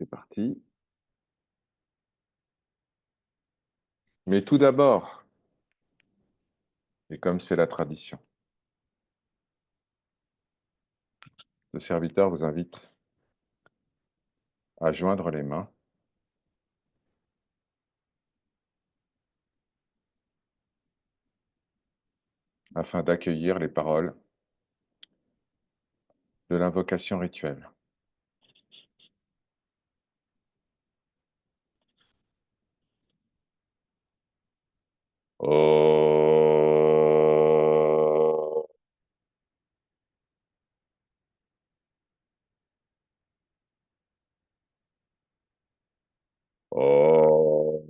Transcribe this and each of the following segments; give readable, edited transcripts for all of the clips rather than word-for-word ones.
C'est parti. Mais tout d'abord, et comme c'est la tradition, le serviteur vous invite à joindre les mains afin d'accueillir les paroles de l'invocation rituelle. Oh, oh,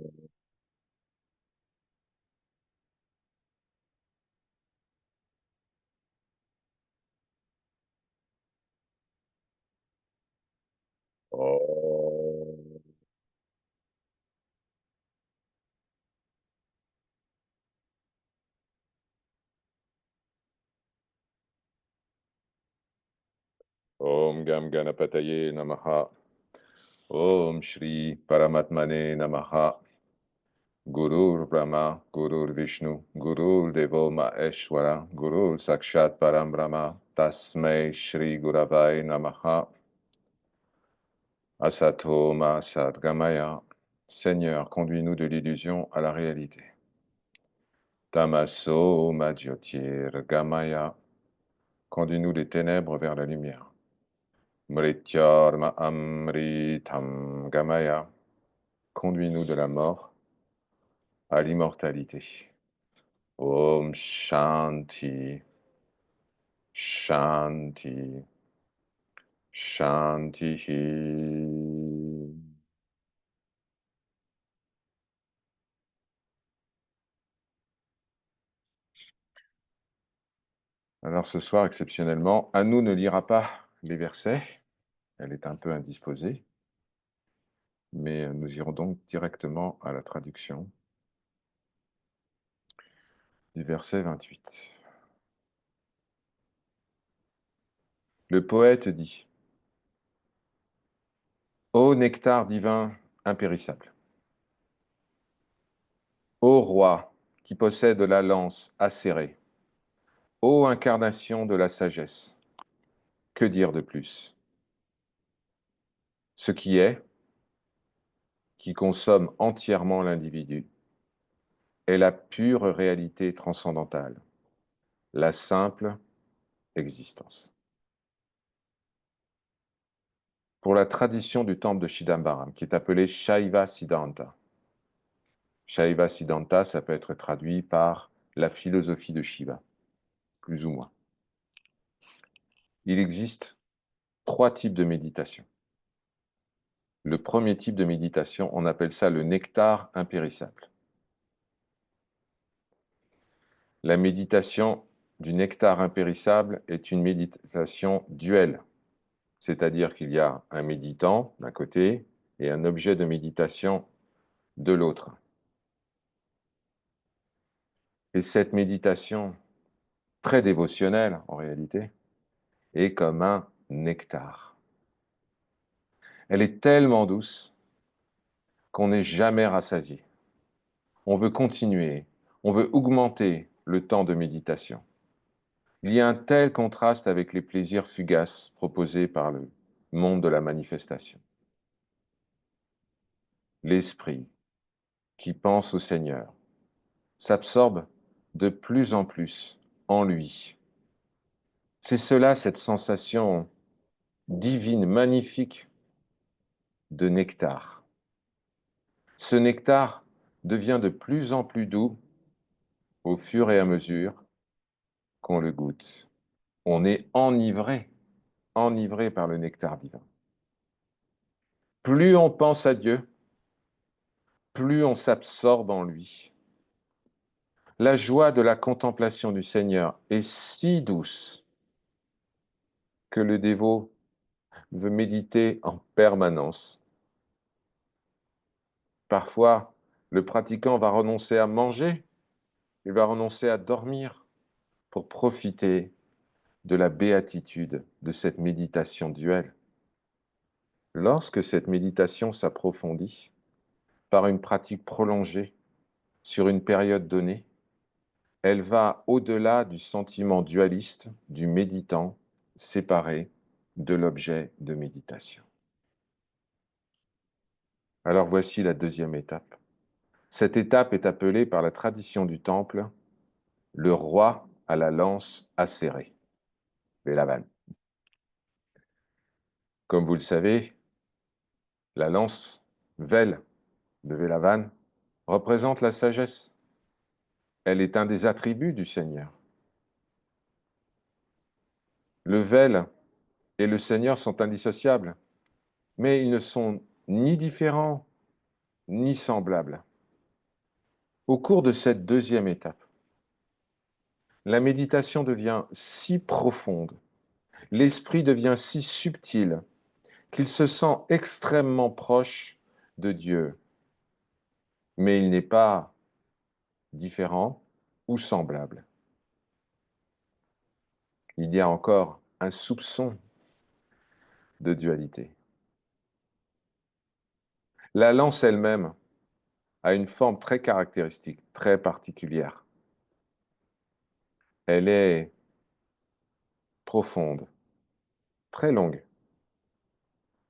oh. Om Gam Ganapataye Namaha. Om Shri Paramatmane Namaha. Gurur Brahma, Gurur Vishnu, Gurur Devo Maheshwara, Gurur Sakshat Param Brahma, Tasmai Shri Guravai Namaha. Asato Ma Sadgamaya. Seigneur, conduis-nous de l'illusion à la réalité. Tamaso Ma Jyotir Gamaya. Conduis-nous des ténèbres vers la lumière. Mrityar Ma Amritam Gamaya. Conduis-nous de la mort à l'immortalité. Om Shanti, Shanti, Shanti. Alors ce soir, exceptionnellement, Anou ne lira pas les versets. Elle est un peu indisposée. Mais nous irons donc directement à la traduction du verset 28. Le poète dit: Ô nectar divin impérissable, ô roi qui possède la lance acérée, ô incarnation de la sagesse, que dire de plus? Ce qui consomme entièrement l'individu, est la pure réalité transcendantale, la simple existence. Pour la tradition du temple de Chidambaram, qui est appelée Shaiva Siddhanta. Shaiva Siddhanta, ça peut être traduit par la philosophie de Shiva, plus ou moins. Il existe 3 types de méditation. Le premier type de méditation, on appelle ça le nectar impérissable. La méditation du nectar impérissable est une méditation duelle, c'est-à-dire qu'il y a un méditant d'un côté et un objet de méditation de l'autre. Et cette méditation, très dévotionnelle en réalité, est comme un nectar. Elle est tellement douce qu'on n'est jamais rassasié. On veut continuer, on veut augmenter le temps de méditation. Il y a un tel contraste avec les plaisirs fugaces proposés par le monde de la manifestation. L'esprit qui pense au Seigneur s'absorbe de plus en plus en lui. C'est cela, cette sensation divine, magnifique de nectar. Ce nectar devient de plus en plus doux au fur et à mesure qu'on le goûte. On est enivré par le nectar divin. Plus on pense à Dieu, plus on s'absorbe en lui. La joie de la contemplation du Seigneur est si douce que le dévot veut méditer en permanence. Parfois, le pratiquant va renoncer à manger, il va renoncer à dormir pour profiter de la béatitude de cette méditation duelle. Lorsque cette méditation s'approfondit par une pratique prolongée sur une période donnée, elle va au-delà du sentiment dualiste du méditant séparé de l'objet de méditation. Alors voici la deuxième étape. Cette étape est appelée par la tradition du temple le roi à la lance acérée, Velavan. Comme vous le savez, la lance Vel de Velavan représente la sagesse. Elle est un des attributs du Seigneur. Le Vel et le Seigneur sont indissociables, mais ils ne sont ni différents ni semblables. Au cours de cette deuxième étape, la méditation devient si profonde, l'esprit devient si subtil qu'il se sent extrêmement proche de Dieu, mais il n'est pas différent ou semblable. Il y a encore un soupçon de dualité. La lance elle-même a une forme très caractéristique, très particulière. Elle est profonde, très longue.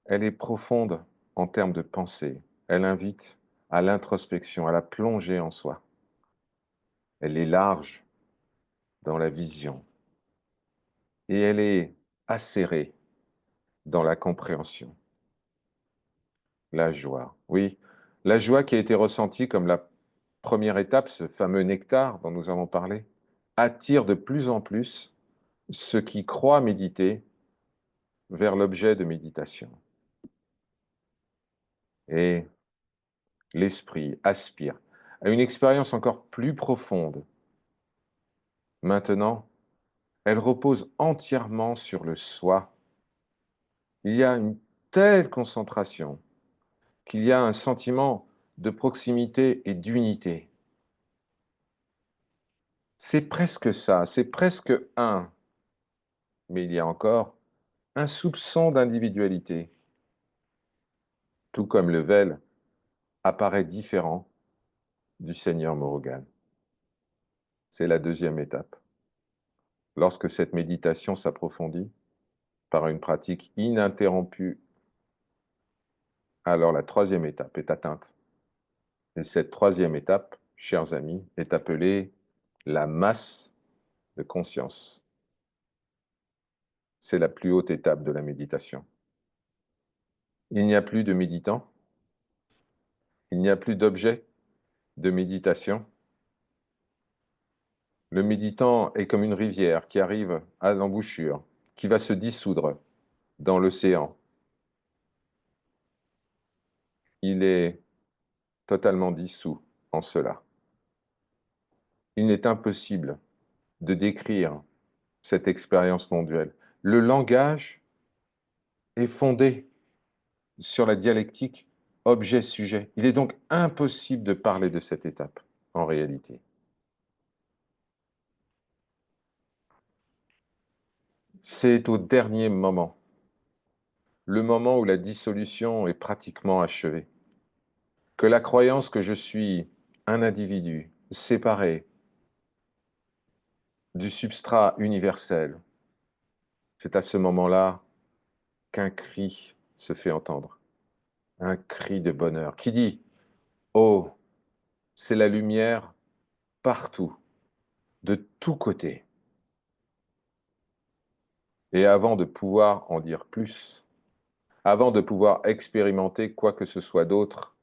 Elle est profonde en termes de pensée. Elle invite à l'introspection, à la plongée en soi. Elle est large dans la vision et elle est acérée dans la compréhension. La joie, oui, la joie qui a été ressentie comme la première étape, ce fameux nectar dont nous avons parlé, attire de plus en plus ceux qui croient méditer vers l'objet de méditation. Et l'esprit aspire à une expérience encore plus profonde. Maintenant, elle repose entièrement sur le soi. Il y a une telle concentration qu'il y a un sentiment de proximité et d'unité. C'est presque ça, c'est presque un, mais il y a encore un soupçon d'individualité, tout comme le Vel apparaît différent du Seigneur Murugan. C'est la deuxième étape. Lorsque cette méditation s'approfondit par une pratique ininterrompue, alors la troisième étape est atteinte. Et cette troisième étape, chers amis, est appelée la masse de conscience. C'est la plus haute étape de la méditation. Il n'y a plus de méditant, il n'y a plus d'objet de méditation. Le méditant est comme une rivière qui arrive à l'embouchure, qui va se dissoudre dans l'océan. Il est totalement dissous en cela. Il n'est impossible de décrire cette expérience non duelle. Le langage est fondé sur la dialectique objet-sujet. Il est donc impossible de parler de cette étape, en réalité. C'est au dernier moment, le moment où la dissolution est pratiquement achevée, que la croyance que je suis un individu séparé du substrat universel, c'est à ce moment-là qu'un cri se fait entendre, un cri de bonheur qui dit « Oh, c'est la lumière partout, de tous côtés ». Et avant de pouvoir en dire plus, avant de pouvoir expérimenter quoi que ce soit d'autre,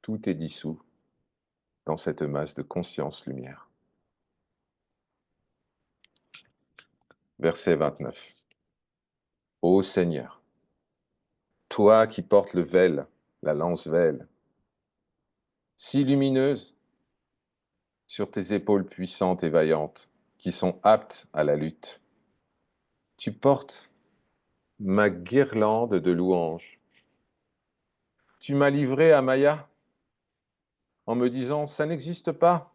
tout est dissous dans cette masse de conscience-lumière. Verset 29. Ô Seigneur, toi qui portes le Vel, la lance-Vel, si lumineuse sur tes épaules puissantes et vaillantes, qui sont aptes à la lutte, tu portes ma guirlande de louanges. Tu m'as livré à Maya en me disant, ça n'existe pas.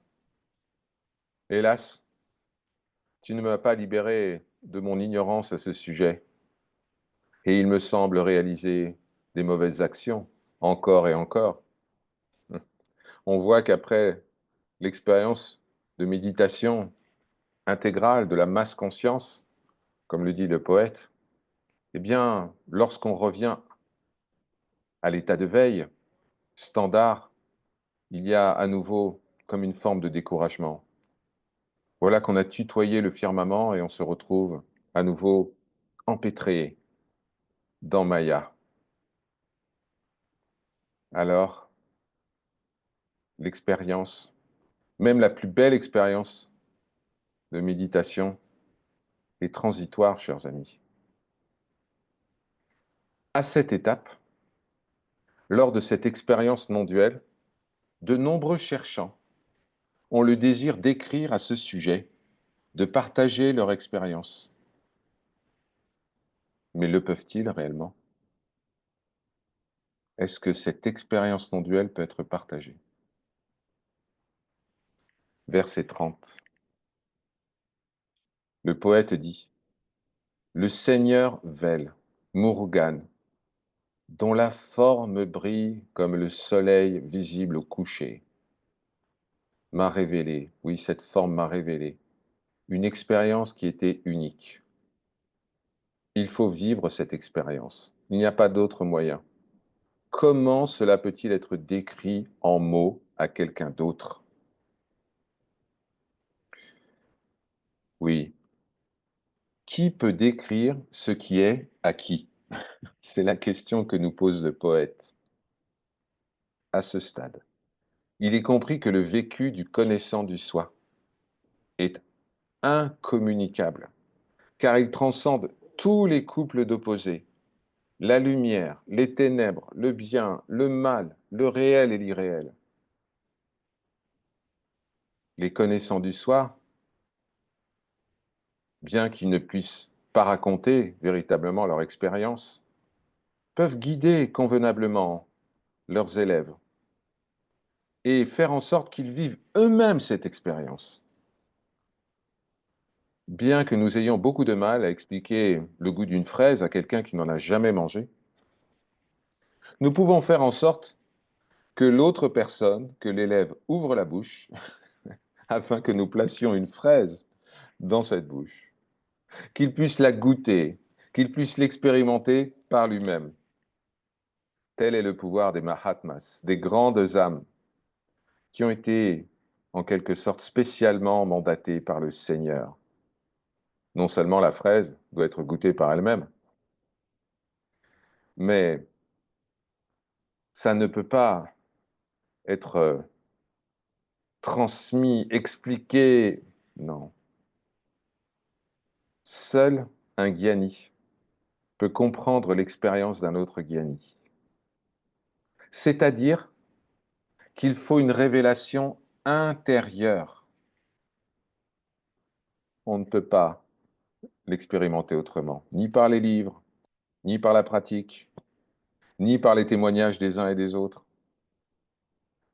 Hélas, tu ne m'as pas libéré de mon ignorance à ce sujet. et il me semble réaliser des mauvaises actions, encore et encore. On voit qu'après l'expérience de méditation intégrale de la masse conscience, comme le dit le poète, eh bien, lorsqu'on revient à l'état de veille standard, il y a à nouveau comme une forme de découragement. Voilà qu'on a tutoyé le firmament et on se retrouve à nouveau empêtré dans Maya. Alors, l'expérience, même la plus belle expérience de méditation, est transitoire, chers amis. À cette étape, lors de cette expérience non duelle, de nombreux cherchants ont le désir d'écrire à ce sujet, de partager leur expérience. Mais le peuvent-ils réellement? Est-ce que cette expérience non duelle peut être partagée? Verset 30. Le poète dit: Le Seigneur Vel, Murugan, dont la forme brille comme le soleil visible au coucher, m'a révélé, oui, cette forme m'a révélé, une expérience qui était unique. Il faut vivre cette expérience. Il n'y a pas d'autre moyen. Comment cela peut-il être décrit en mots à quelqu'un d'autre? Oui. Qui peut décrire ce qui est à qui? C'est la question que nous pose le poète à ce stade. Il est compris que le vécu du connaissant du soi est incommunicable, car il transcende tous les couples d'opposés, la lumière, les ténèbres, le bien, le mal, le réel et l'irréel. Les connaissants du soi, bien qu'ils ne puissent pas raconter véritablement leur expérience, peuvent guider convenablement leurs élèves et faire en sorte qu'ils vivent eux-mêmes cette expérience. Bien que nous ayons beaucoup de mal à expliquer le goût d'une fraise à quelqu'un qui n'en a jamais mangé, nous pouvons faire en sorte que l'autre personne, que l'élève ouvre la bouche afin que nous placions une fraise dans cette bouche, qu'il puisse la goûter, qu'il puisse l'expérimenter par lui-même. Tel est le pouvoir des Mahatmas, des grandes âmes qui ont été en quelque sorte spécialement mandatées par le Seigneur. Non seulement la fraise doit être goûtée par elle-même, mais ça ne peut pas être transmis, expliqué. Non. Seul un gyani peut comprendre l'expérience d'un autre gyani. C'est-à-dire qu'il faut une révélation intérieure. On ne peut pas l'expérimenter autrement, ni par les livres, ni par la pratique, ni par les témoignages des uns et des autres.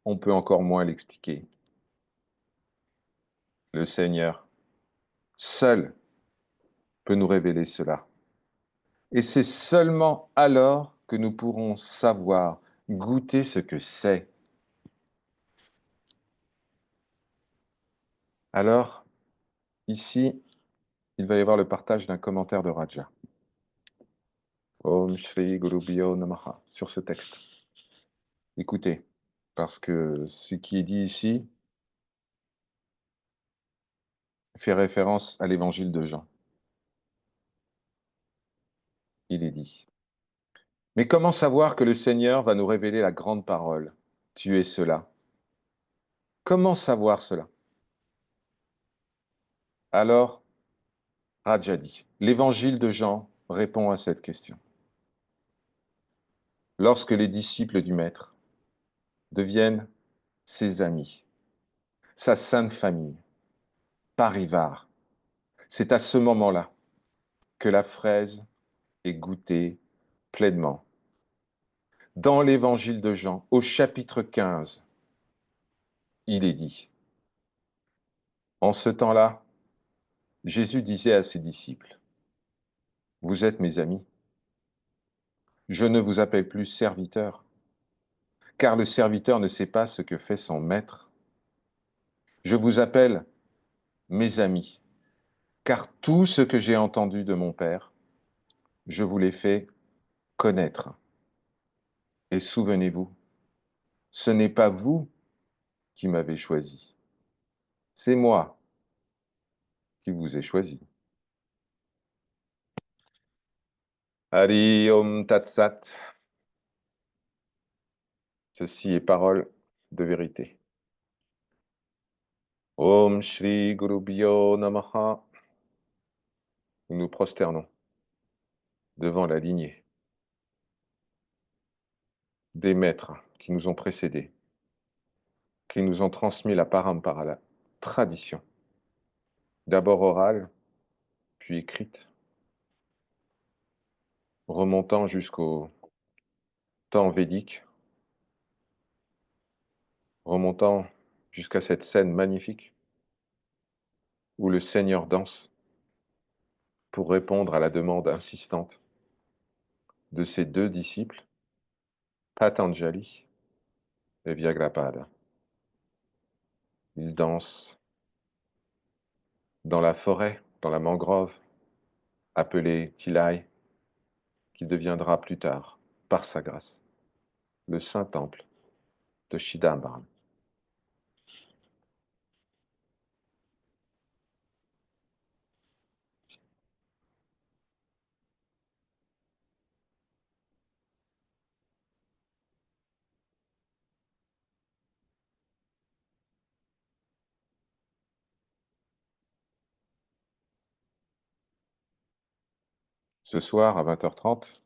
On peut encore moins l'expliquer. Le Seigneur, seul, peut nous révéler cela. Et c'est seulement alors que nous pourrons savoir, goûter ce que c'est. Alors, ici, il va y avoir le partage d'un commentaire de Raja. Om Shri Gurubhyo Namaha, sur ce texte. Écoutez, parce que ce qui est dit ici fait référence à l'évangile de Jean. Il est dit: Mais comment savoir que le Seigneur va nous révéler la grande parole? Tu es cela. Comment savoir cela? Alors, Raja dit, l'évangile de Jean répond à cette question. Lorsque les disciples du Maître deviennent ses amis, sa sainte famille, parivar, c'est à ce moment-là que la fraise est goûtée pleinement. Dans l'évangile de Jean, au chapitre 15, il est dit: En ce temps-là, Jésus disait à ses disciples: Vous êtes mes amis Je ne vous appelle plus serviteur, car le serviteur ne sait pas ce que fait son maître. Je vous appelle mes amis, car tout ce que j'ai entendu de mon Père, je vous l'ai fait connaître. Et souvenez-vous, ce n'est pas vous qui m'avez choisi, c'est moi qui vous ai choisi. Hari Om Tat Sat. Ceci est parole de vérité. Om Shri Guru Bhyo Namaha. Nous nous prosternons devant la lignée des maîtres qui nous ont précédés, qui nous ont transmis la parampara, la tradition, d'abord orale, puis écrite, remontant jusqu'au temps védique, remontant jusqu'à cette scène magnifique où le Seigneur danse pour répondre à la demande insistante de ses deux disciples, Patanjali et Vyagrapada. Il danse dans la forêt, dans la mangrove, appelée Tilai, qui deviendra plus tard, par sa grâce, le saint temple de Chidambaram. Ce soir, à 20h30,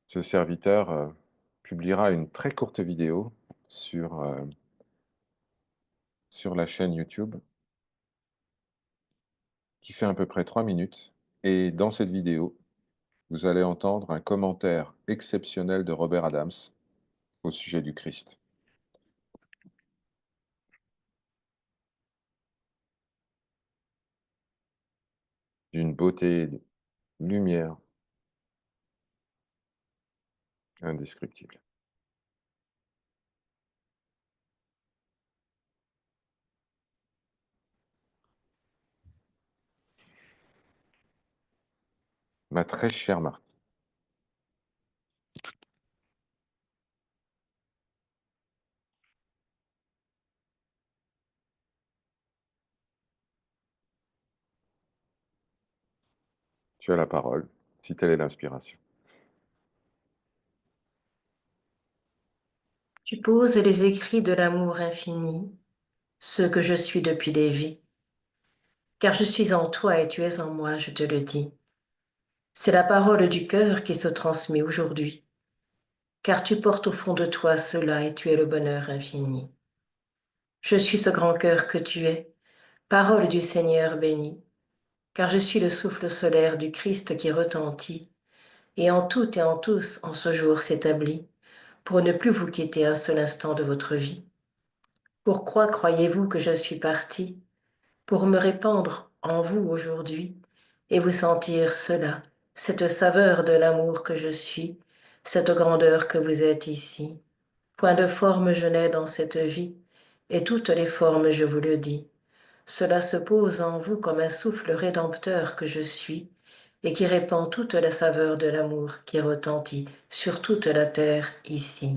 ce serviteur publiera une très courte vidéo sur la chaîne YouTube qui fait à peu près 3 minutes. Et dans cette vidéo, vous allez entendre un commentaire exceptionnel de Robert Adams au sujet du Christ. D'une beauté, de lumière indescriptible. Ma très chère Marthe, tu as la parole, si telle est l'inspiration. Tu poses les écrits de l'amour infini, ceux que je suis depuis des vies, car je suis en toi et tu es en moi, je te le dis. C'est la parole du cœur qui se transmet aujourd'hui, car tu portes au fond de toi cela et tu es le bonheur infini. Je suis ce grand cœur que tu es, parole du Seigneur béni, car je suis le souffle solaire du Christ qui retentit, et en tout et en tous en ce jour s'établit, pour ne plus vous quitter un seul instant de votre vie. Pourquoi croyez-vous que je suis parti pour me répandre en vous aujourd'hui et vous sentir cela, cette saveur de l'amour que je suis, cette grandeur que vous êtes ici? Point de forme je n'ai dans cette vie, et toutes les formes je vous le dis. Cela se pose en vous comme un souffle rédempteur que je suis, et qui répand toute la saveur de l'amour qui retentit sur toute la terre ici.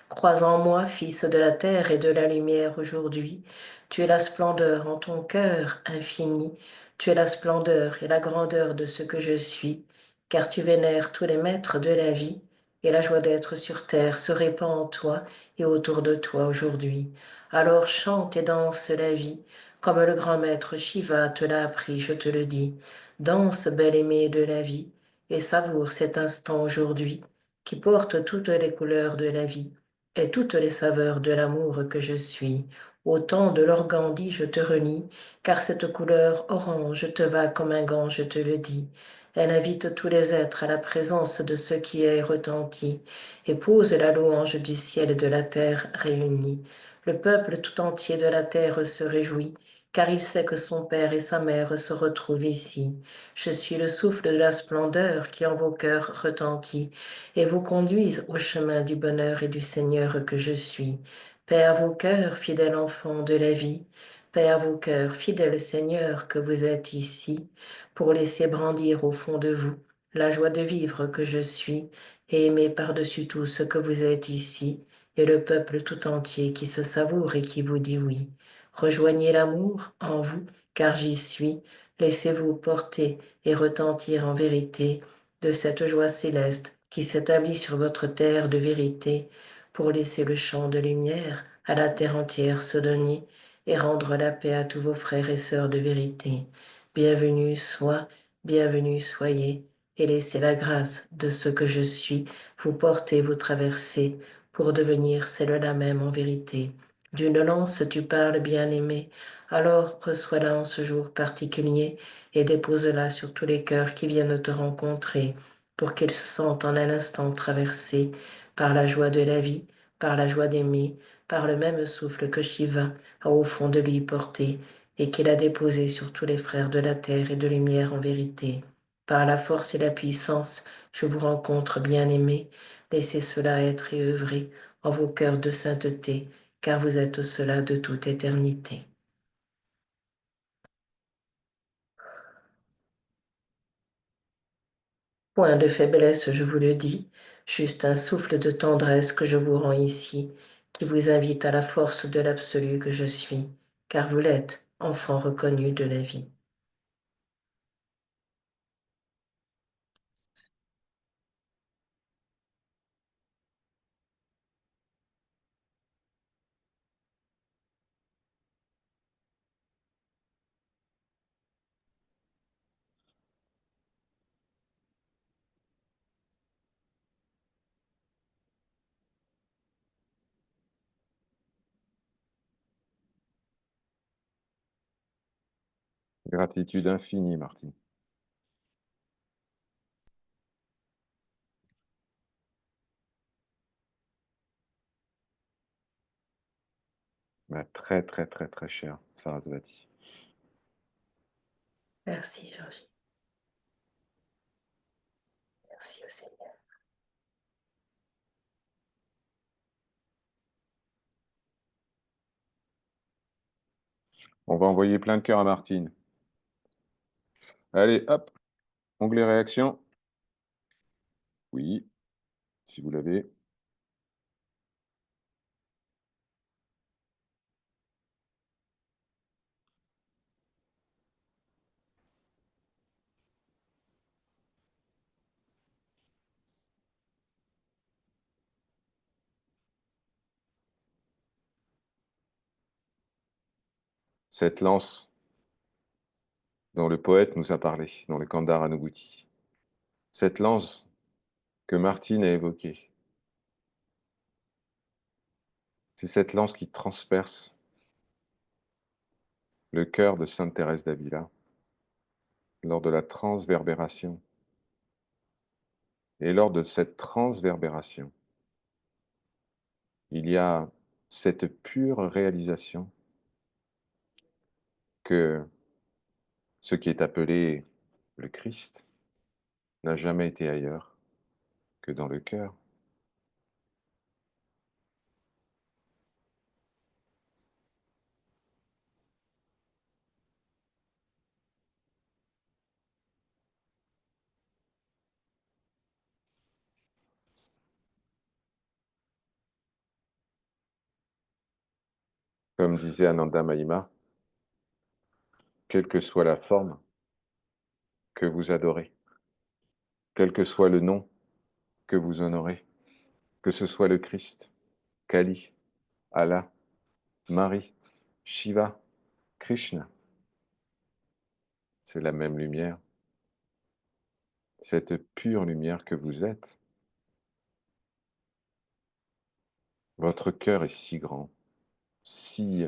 Crois en moi, fils de la terre et de la lumière aujourd'hui. Tu es la splendeur en ton cœur infini. Tu es la splendeur et la grandeur de ce que je suis, car tu vénères tous les maîtres de la vie, et la joie d'être sur terre se répand en toi et autour de toi aujourd'hui. Alors chante et danse la vie, comme le grand maître Shiva te l'a appris, je te le dis. Danse, bel-aimé de la vie, et savoure cet instant aujourd'hui qui porte toutes les couleurs de la vie et toutes les saveurs de l'amour que je suis. Au temps de l'organdi, je te renie, car cette couleur orange te va comme un gant, je te le dis. Elle invite tous les êtres à la présence de ce qui est retenti et pose la louange du ciel et de la terre réunis. Le peuple tout entier de la terre se réjouit car il sait que son père et sa mère se retrouvent ici. Je suis le souffle de la splendeur qui en vos cœurs retentit et vous conduise au chemin du bonheur et du Seigneur que je suis. Paix à vos cœurs, fidèles enfants de la vie, paix à vos cœurs, fidèles Seigneur que vous êtes ici, pour laisser brandir au fond de vous la joie de vivre que je suis, et aimer par-dessus tout ce que vous êtes ici, et le peuple tout entier qui se savoure et qui vous dit oui. Rejoignez l'amour en vous, car j'y suis. Laissez-vous porter et retentir en vérité de cette joie céleste qui s'établit sur votre terre de vérité, pour laisser le champ de lumière à la terre entière se donner et rendre la paix à tous vos frères et sœurs de vérité. Bienvenue sois, bienvenue soyez, et laissez la grâce de ce que je suis vous porter, vous traverser, pour devenir celle-là même en vérité. D'une lance tu parles, bien-aimé, alors reçois-la en ce jour particulier et dépose-la sur tous les cœurs qui viennent te rencontrer, pour qu'ils se sentent en un instant traversés par la joie de la vie, par la joie d'aimer, par le même souffle que Shiva a au fond de lui porté et qu'il a déposé sur tous les frères de la terre et de lumière en vérité. Par la force et la puissance, je vous rencontre, bien-aimés, laissez cela être et œuvrer en vos cœurs de sainteté, car vous êtes cela de toute éternité. Point de faiblesse, je vous le dis, juste un souffle de tendresse que je vous rends ici, qui vous invite à la force de l'absolu que je suis, car vous l'êtes, enfant reconnu de la vie. Gratitude infinie, Martine. Ma très, très, très, très chère Sarasvati. Merci, Georgie. Merci au Seigneur. On va envoyer plein de cœurs à Martine. Allez, hop, onglet réaction. Oui, si vous l'avez. Cette lance dont le poète nous a parlé, dans le Kandar Anubhuti. Cette lance que Martine a évoquée. C'est cette lance qui transperce le cœur de Sainte Thérèse d'Avila lors de la transverbération. Et lors de cette transverbération, il y a cette pure réalisation que ce qui est appelé le Christ n'a jamais été ailleurs que dans le cœur. Comme disait Ananda Mahima, quelle que soit la forme que vous adorez, quel que soit le nom que vous honorez, que ce soit le Christ, Kali, Allah, Marie, Shiva, Krishna, c'est la même lumière, cette pure lumière que vous êtes. Votre cœur est si grand, si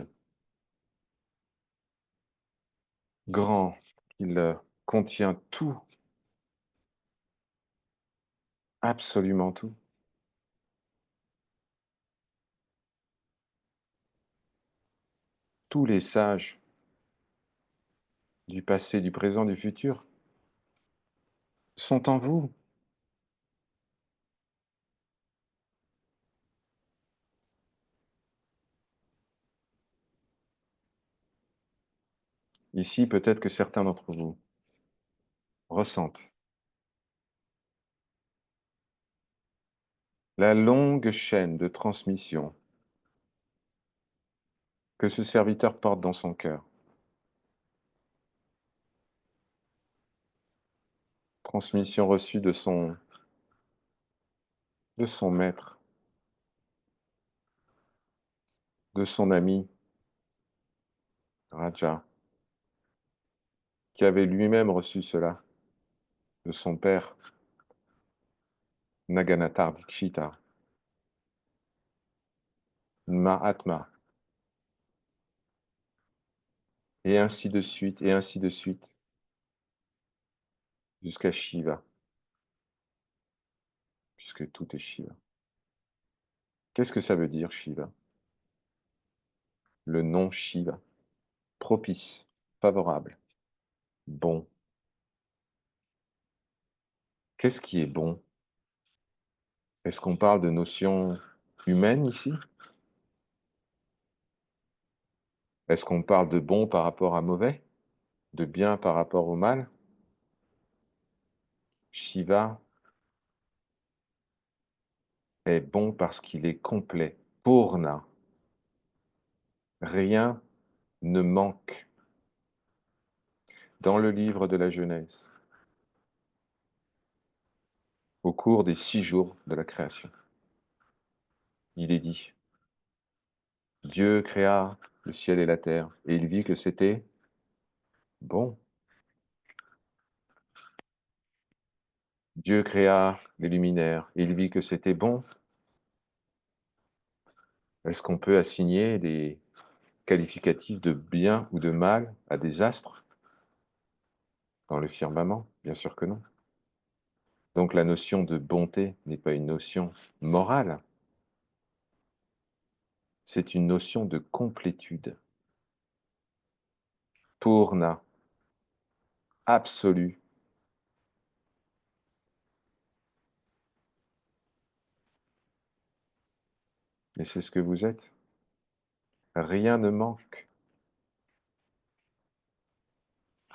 grand qu'il contient tout, absolument tout. Tous les sages du passé, du présent, du futur, sont en vous. Ici, peut-être que certains d'entre vous ressentent la longue chaîne de transmission que ce serviteur porte dans son cœur. Transmission reçue de son maître, de son ami Raja, qui avait lui-même reçu cela de son père Naganatar Dikshita, Mahatma, et ainsi de suite, jusqu'à Shiva, puisque tout est Shiva. Qu'est-ce que ça veut dire, Shiva? Le nom Shiva, propice, favorable, bon. Qu'est-ce qui est bon? Est-ce qu'on parle de notions humaines ici? Est-ce qu'on parle de bon par rapport à mauvais? De bien par rapport au mal? Shiva est bon parce qu'il est complet, Purna. Rien ne manque. Dans le livre de la Genèse, au cours des 6 jours de la création, il est dit, Dieu créa le ciel et la terre, et il vit que c'était bon. Dieu créa les luminaires, et il vit que c'était bon. Est-ce qu'on peut assigner des qualificatifs de bien ou de mal à des astres dans le firmament? Bien sûr que non. Donc la notion de bonté n'est pas une notion morale, c'est une notion de complétude. Purna, absolue. Et c'est ce que vous êtes. Rien ne manque.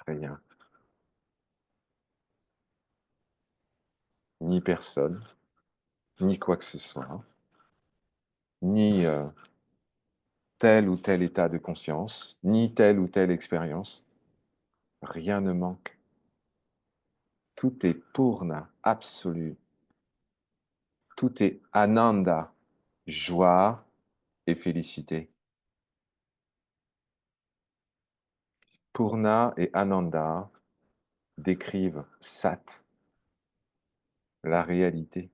Rien. Ni personne, ni quoi que ce soit, ni tel ou tel état de conscience, ni telle ou telle expérience. Rien ne manque. Tout est purna, absolu. Tout est ananda, joie et félicité. Purna et ananda décrivent Sat, la réalité,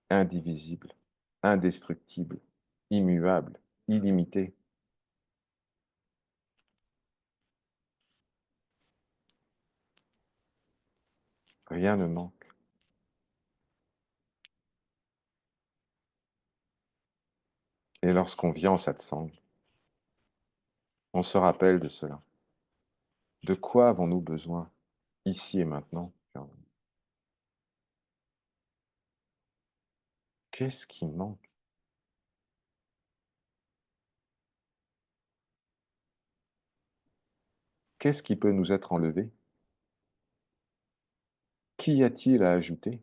indivisible, indestructible, immuable, illimitée. Rien ne manque. Et lorsqu'on vient en satsang, on se rappelle de cela. De quoi avons-nous besoin, ici et maintenant? Qu'est-ce qui manque? Qu'est-ce qui peut nous être enlevé? Qu'y a-t-il à ajouter?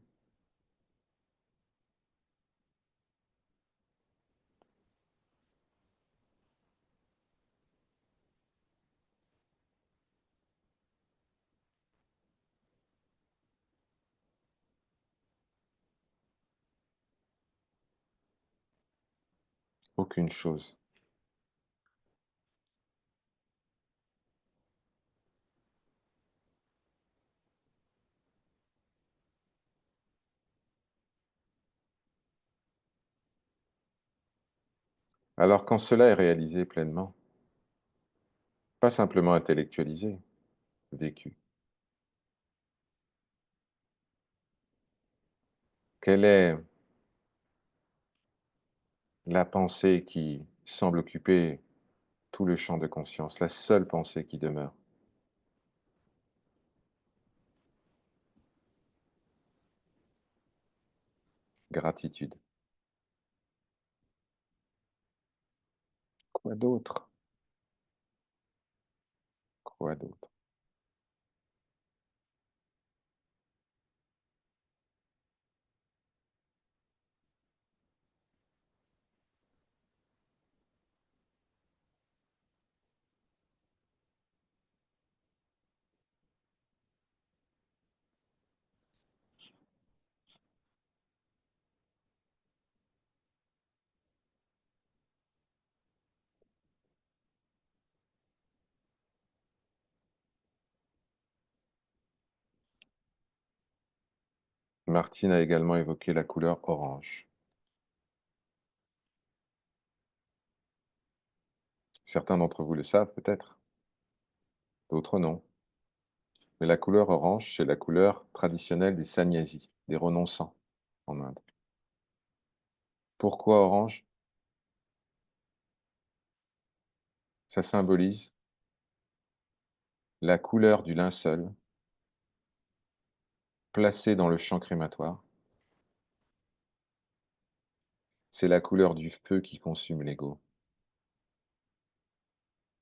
Aucune chose. Alors quand cela est réalisé pleinement, pas simplement intellectualisé, vécu, quelle est la pensée qui semble occuper tout le champ de conscience, la seule pensée qui demeure? Gratitude. Quoi d'autre? Quoi d'autre? Martine a également évoqué la couleur orange. Certains d'entre vous le savent peut-être, d'autres non. Mais la couleur orange, c'est la couleur traditionnelle des sannyasis, des renonçants en Inde. Pourquoi orange? Ça symbolise la couleur du linceul placé dans le champ crématoire. C'est la couleur du feu qui consume l'ego.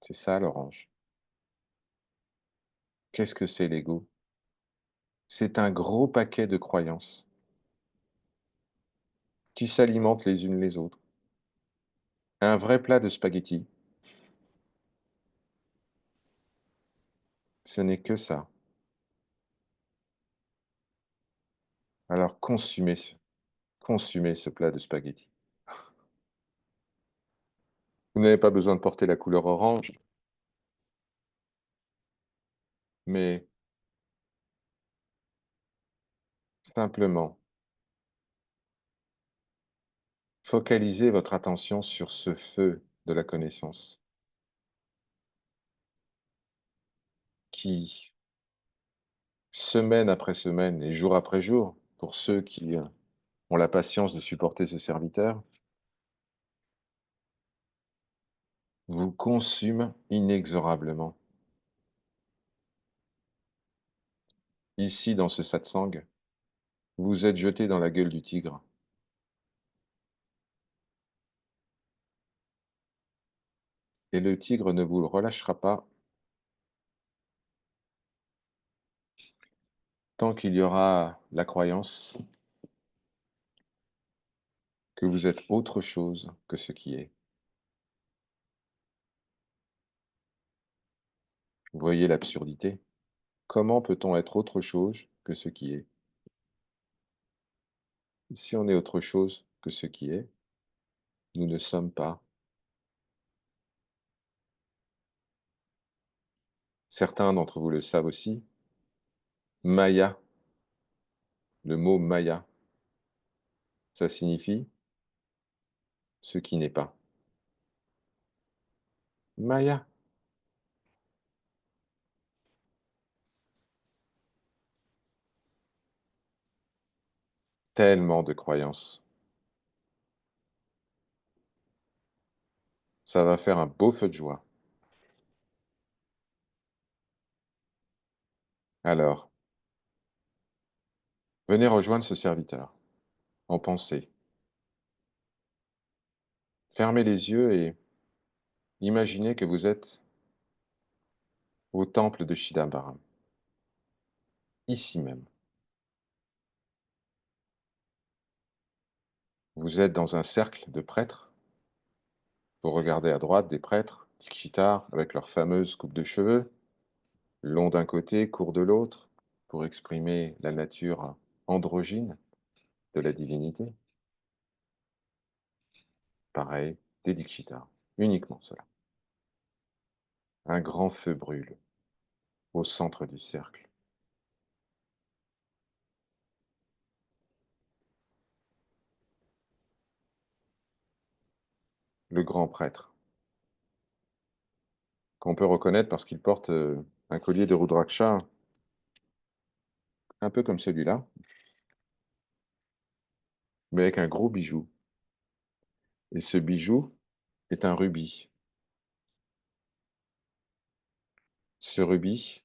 C'est ça l'orange. Qu'est-ce que c'est l'ego? C'est un gros paquet de croyances qui s'alimentent les unes les autres. Un vrai plat de spaghettis, ce n'est que ça. Alors consumez ce plat de spaghettis. Vous n'avez pas besoin de porter la couleur orange, mais simplement focalisez votre attention sur ce feu de la connaissance qui, semaine après semaine et jour après jour, pour ceux qui ont la patience de supporter ce serviteur, vous consume inexorablement. Ici, dans ce satsang, vous êtes jeté dans la gueule du tigre. Et le tigre ne vous le relâchera pas tant qu'il y aura la croyance que vous êtes autre chose que ce qui est. Vous voyez l'absurdité? Comment peut-on être autre chose que ce qui est? Si on est autre chose que ce qui est, nous ne sommes pas. Certains d'entre vous le savent aussi. Maya, le mot Maya, ça signifie ce qui n'est pas. Maya, tellement de croyances. Ça va faire un beau feu de joie. Alors, venez rejoindre ce serviteur en pensée. Fermez les yeux et imaginez que vous êtes au temple de Chidambaram, ici même. Vous êtes dans un cercle de prêtres. Vous regardez à droite des prêtres, Dikshitars, avec leurs fameuses coupes de cheveux, longs d'un côté, courts de l'autre, pour exprimer la nature androgyne de la divinité. Pareil, des Dikshitars, uniquement cela. Un grand feu brûle au centre du cercle. Le grand prêtre, qu'on peut reconnaître parce qu'il porte un collier de Rudraksha, un peu comme celui-là, mais avec un gros bijou. Et ce bijou est un rubis. Ce rubis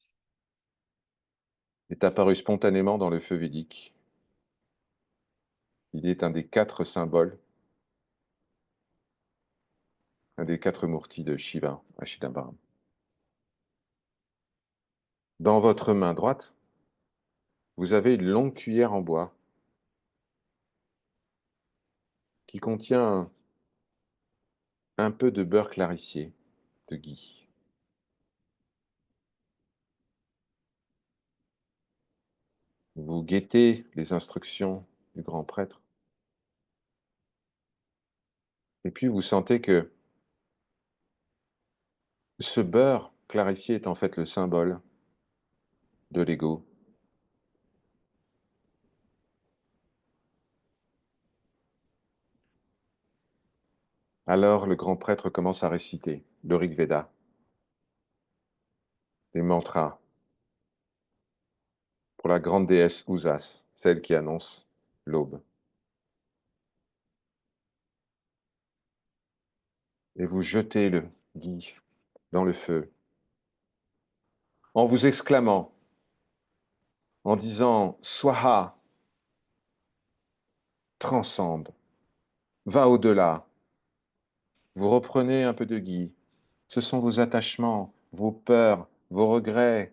est apparu spontanément dans le feu védique. Il est un des 4 symboles, un des 4 murtis de Shiva à Chidambaram. Dans votre main droite, vous avez une longue cuillère en bois qui contient un peu de beurre clarifié, de ghee. Vous guettez les instructions du grand prêtre et puis vous sentez que ce beurre clarifié est en fait le symbole de l'ego. Alors le grand prêtre commence à réciter le Rig Veda, les mantras pour la grande déesse Usas, celle qui annonce l'aube. Et vous jetez le ghee dans le feu en vous exclamant, en disant Swaha, transcende, va au-delà. Vous reprenez un peu de ghee. Ce sont vos attachements, vos peurs, vos regrets,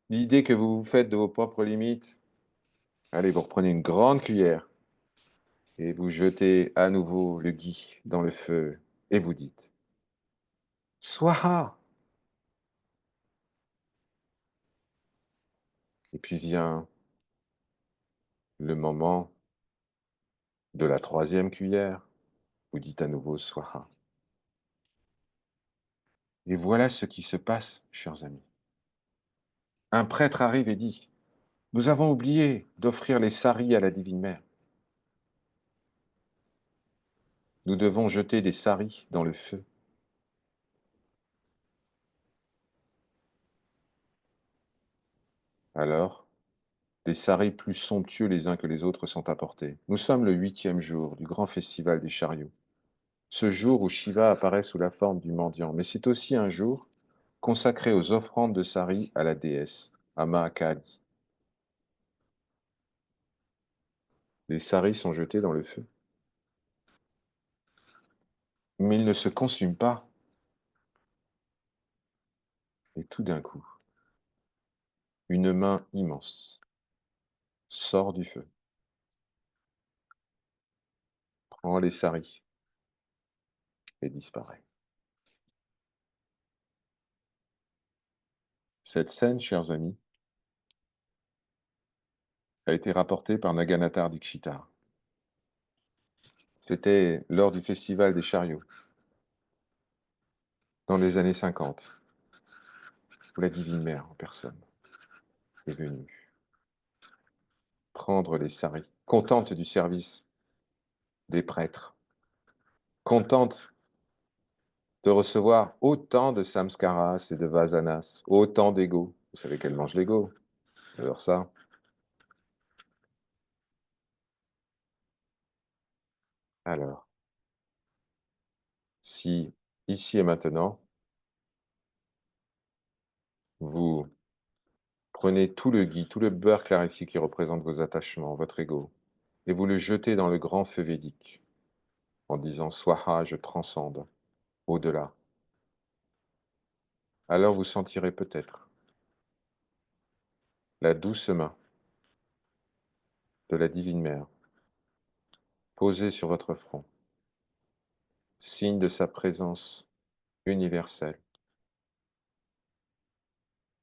l'idée que vous vous faites de vos propres limites. Allez, vous reprenez une grande cuillère et vous jetez à nouveau le ghee dans le feu et vous dites Swaha. Et puis vient le moment de la troisième cuillère. Vous dites à nouveau Swaha. Et voilà ce qui se passe, chers amis. Un prêtre arrive et dit Nous avons oublié d'offrir les saris à la Divine Mère. Nous devons jeter des saris dans le feu. Alors, des saris plus somptueux les uns que les autres sont apportés. Nous sommes le 8e jour du grand festival des chariots, ce jour où Shiva apparaît sous la forme du mendiant, mais c'est aussi un jour consacré aux offrandes de saris à la déesse, à Mahakali. Les saris sont jetés dans le feu, mais ils ne se consument pas. Et tout d'un coup, une main immense sort du feu, prend les saris et disparaît. Cette scène, chers amis, a été rapportée par Naganatha Dikshitar. C'était lors du festival des chariots, dans les années 50, où la Divine Mère en personne est venue prendre les saris, contente du service des prêtres, contente de recevoir autant de samskaras et de vasanas, autant d'ego. Vous savez qu'elle mange l'ego, alors ça. Alors, si ici et maintenant, vous prenez tout le ghee, tout le beurre clarifié qui représente vos attachements, votre ego, et vous le jetez dans le grand feu védique, en disant Swaha, je transcende, au-delà. Alors vous sentirez peut-être la douce main de la Divine Mère posée sur votre front, signe de sa présence universelle,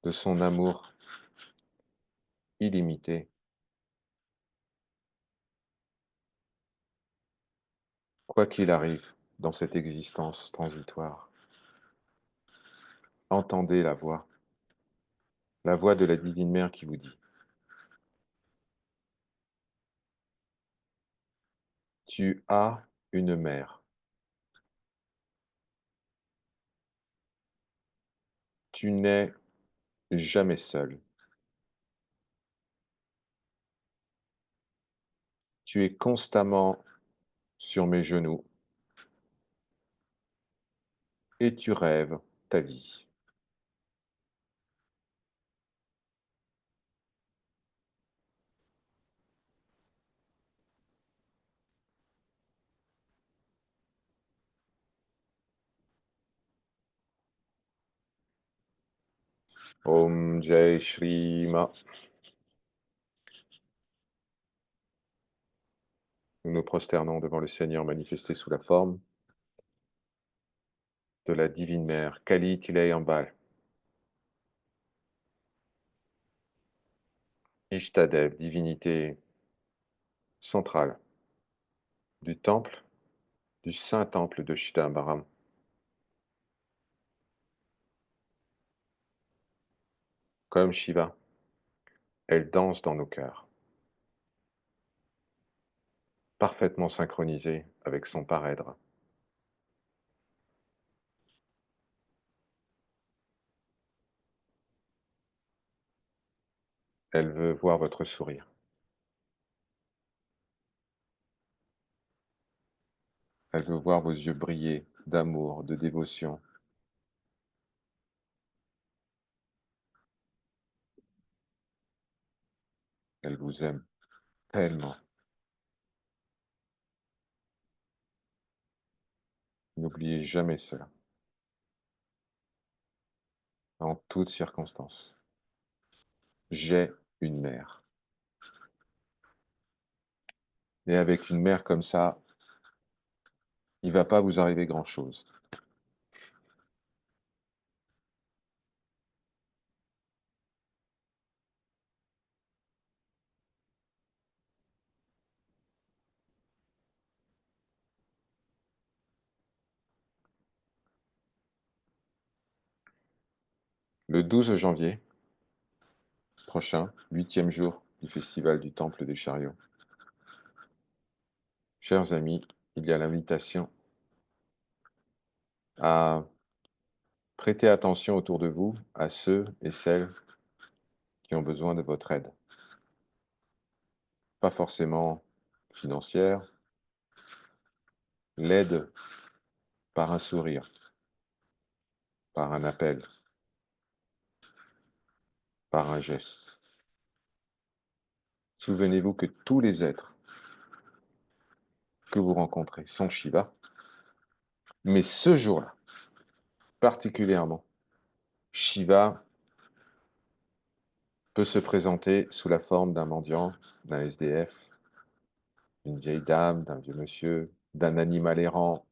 de son amour illimité. Quoi qu'il arrive dans cette existence transitoire, entendez la voix de la Divine Mère qui vous dit Tu as une mère. Tu n'es jamais seul. Tu es constamment sur mes genoux et tu rêves ta vie. Om Jai Shri Ma. Nous nous prosternons devant le Seigneur manifesté sous la forme de la Divine Mère, Kali Tilay Ambal, Ishtadev, divinité centrale du temple, du saint temple de Chidambaram. Comme Shiva, elle danse dans nos cœurs, parfaitement synchronisée avec son parèdre. Elle veut voir votre sourire. Elle veut voir vos yeux briller d'amour, de dévotion. Elle vous aime tellement. N'oubliez jamais cela, en toutes circonstances. J'ai une mère. Et avec une mère comme ça, il ne va pas vous arriver grand-chose. Le 12 janvier prochain, 8e jour du festival du Temple des Chariots. Chers amis, il y a l'invitation à prêter attention autour de vous à ceux et celles qui ont besoin de votre aide. Pas forcément financière, l'aide par un sourire, par un appel, par un geste. Souvenez-vous que tous les êtres que vous rencontrez sont Shiva, mais ce jour-là, particulièrement, Shiva peut se présenter sous la forme d'un mendiant, d'un SDF, d'une vieille dame, d'un vieux monsieur, d'un animal errant.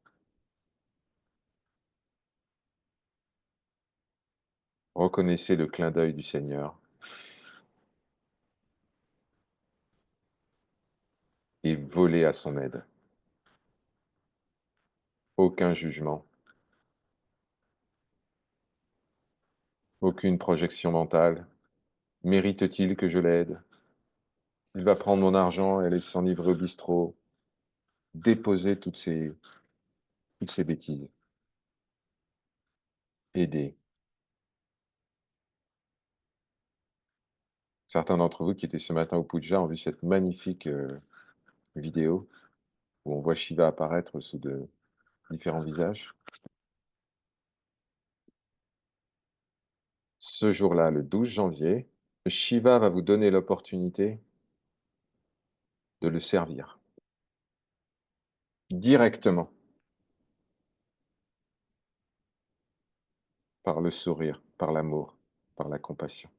Reconnaissez le clin d'œil du Seigneur et volez à son aide. Aucun jugement, aucune projection mentale. Mérite-t-il que je l'aide? Il va prendre mon argent et aller s'enivrer au bistrot. Déposez toutes ces bêtises. Aidez. Certains d'entre vous qui étaient ce matin au Puja ont vu cette magnifique vidéo où on voit Shiva apparaître sous de différents visages. Ce jour-là, le 12 janvier, Shiva va vous donner l'opportunité de le servir directement par le sourire, par l'amour, par la compassion.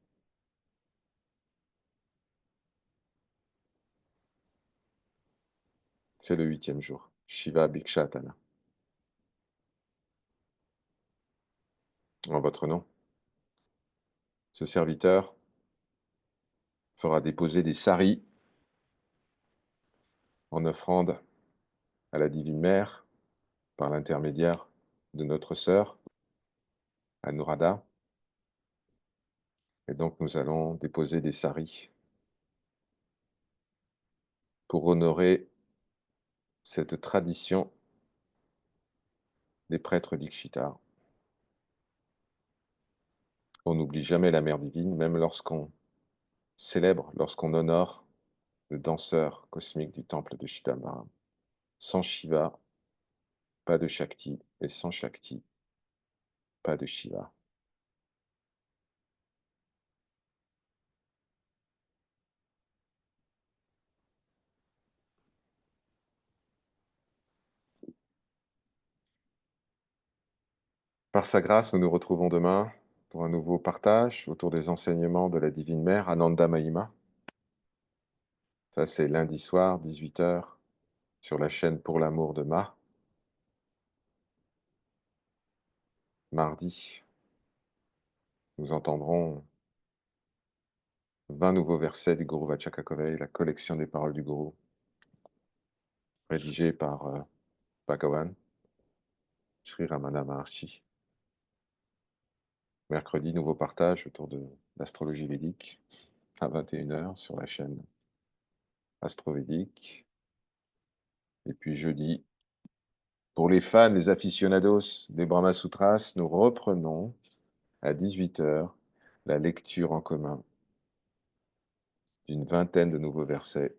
C'est le 8e jour. Shiva Bhikshatana. En votre nom, ce serviteur fera déposer des saris en offrande à la Divine Mère par l'intermédiaire de notre sœur, Anuradha. Et donc nous allons déposer des saris pour honorer cette tradition des prêtres Dikshita. On n'oublie jamais la Mère Divine, même lorsqu'on célèbre, lorsqu'on honore le danseur cosmique du temple de Chidambaram. Sans Shiva, pas de Shakti, et sans Shakti, pas de Shiva. Par sa grâce, nous nous retrouvons demain pour un nouveau partage autour des enseignements de la Divine Mère, Ananda Mahima. Ça, c'est lundi soir, 18 h, sur la chaîne Pour l'amour de Ma. Mardi, nous entendrons 20 nouveaux versets du Guru Vachakakovai, la collection des paroles du Guru, rédigée par Bhagavan, Sri Ramana Maharshi. Mercredi, nouveau partage autour de l'astrologie védique, à 21 h, sur la chaîne Astrovédique. Et puis jeudi, pour les fans, les aficionados des Brahma Sutras, nous reprenons à 18 h la lecture en commun d'une vingtaine de nouveaux versets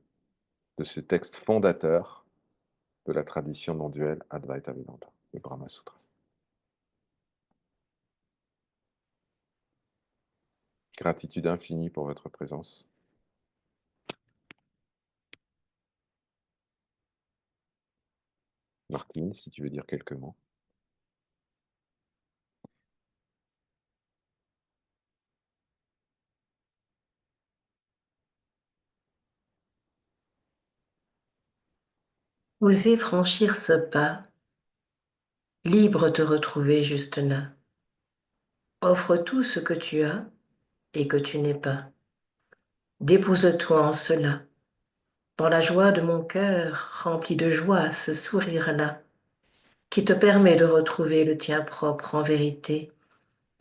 de ce texte fondateur de la tradition non duelle Advaita Vedanta, les Brahma Sutras. Gratitude infinie pour votre présence. Martine, si tu veux dire quelques mots. Osez franchir ce pas, libre te retrouver juste là. Offre tout ce que tu as et que tu n'es pas. Dépose-toi en cela, dans la joie de mon cœur rempli de joie, ce sourire-là, qui te permet de retrouver le tien propre en vérité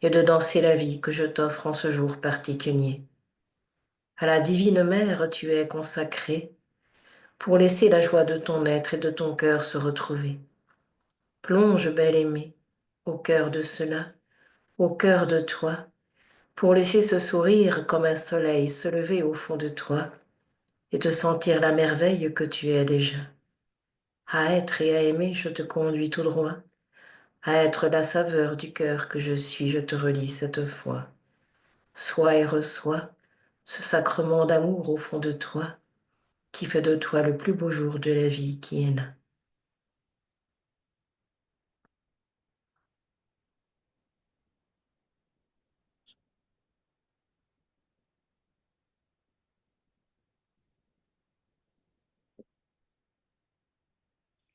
et de danser la vie que je t'offre en ce jour particulier. À la divine mère, tu es consacré pour laisser la joie de ton être et de ton cœur se retrouver. Plonge, belle aimée, au cœur de cela, au cœur de toi, pour laisser ce sourire comme un soleil se lever au fond de toi et te sentir la merveille que tu es déjà. À être et à aimer, je te conduis tout droit. À être la saveur du cœur que je suis, je te relis cette fois. Sois et reçois ce sacrement d'amour au fond de toi qui fait de toi le plus beau jour de la vie qui est là.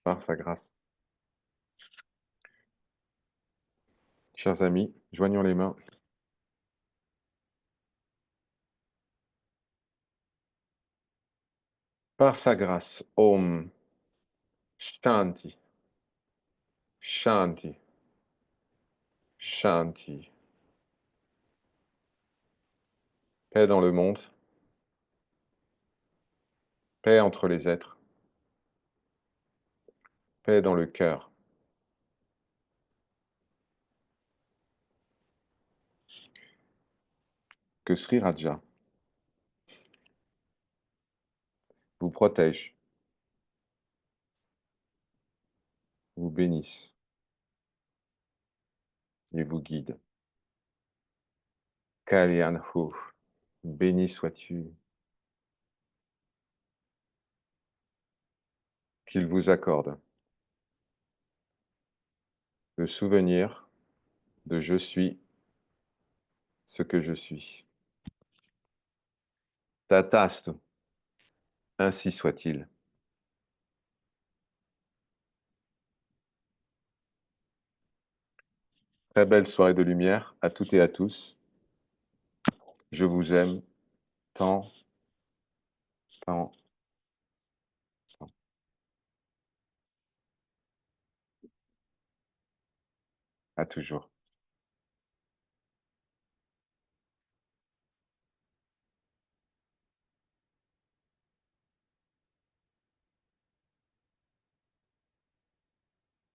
Par sa grâce. Chers amis, joignons les mains. Par sa grâce, Om Shanti, Shanti, Shanti. Paix dans le monde, paix entre les êtres, paix dans le cœur. Que Sri Raja vous protège, vous bénisse et vous guide. Kalyan Hu, béni sois-tu. Qu'il vous accorde le souvenir de je suis ce que je suis. Tatastu, ainsi soit-il. Très belle soirée de lumière à toutes et à tous. Je vous aime tant, tant, tant. À toujours.